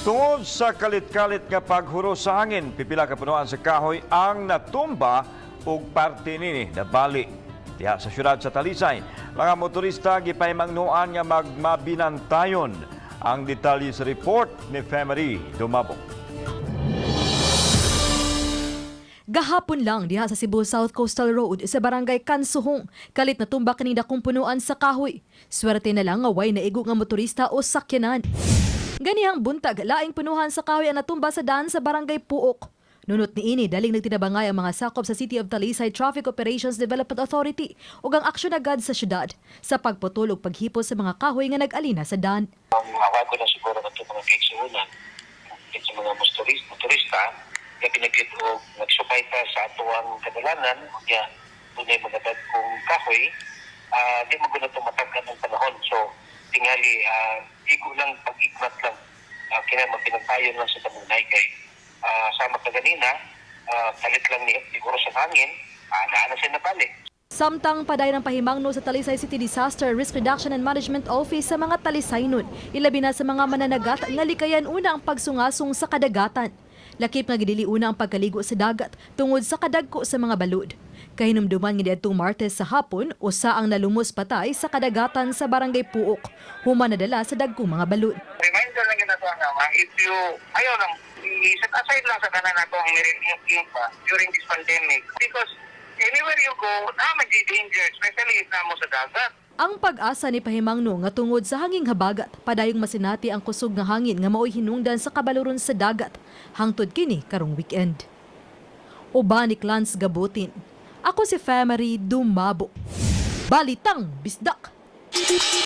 Tungod sa kalit-kalit nga paghuro sa hangin, pipila ka punoan sa kahoy ang natumba ug parte nini Nabali. Diha sa syudad sa Talisay, mga motorista gipahimangnuan nga magmabinantayon. Ang detalye sa report ni Femery Dumabo. Gahapon lang diha sa Cebu South Coastal Road sa barangay Kansuhong, kalit na tumba kanina kung punuan sa kahoy. Swerte na lang nga way naigo nga motorista o sakyanan. Ganihang buntag, laing punuhan sa kahoy ang natumba sa daan sa barangay Puok. Nunot ni ini, daling nagtinabangay ang mga sakop sa City of Talisay Traffic Operations Development Authority ug ang aksyon agad sa syudad sa pagputol ug paghipos sa mga kahoy nga nag-alina sa daan. Ang awago na siguro ng mga kaigsuunan sa mga motorista na pinagkit o nagsupay pa sa atuang kadalanan niya tunay mga kung kahoy, di mo guna tumatagan ng panahon. So, tingali, igo lang, pag-igmat lang, kaya magpinantayon lang sa tamunay kay sama ka ganina, kalit lang ni siguro sa hangin, naana siya Nabali. Samtang paday ng pahimangno sa Talisay City Disaster Risk Reduction and Management Office sa mga Talisay nun, ilabi na sa mga mananagat nga likayan una ang pagsungasong sa kadagatan. Lakip nga gidili una ang pagkaligo sa dagat tungod sa kadagko sa mga balod. Kahinumduman nga diadtong Martes sa hapon, usa ang nalumos patay sa kadagatan sa barangay Puok, human nadala sa dagkong mga balod. Reminder lang ginagawa nga, if you, ayaw lang, set aside lang sa kanan nato ang meron pa during this pandemic. Because anywhere you go, may danger, especially if namo sa dagat. Ang pag-asa ni Pahimangno nga tungod sa hanging habagat, padayong masinati ang kusog nga hangin nga mao'y hinungdan sa kabaluron sa dagat, hangtod kini karong weekend. Uban ni Clans Gabutin. Ako si Femery Dumabo. Balitang Bisdak.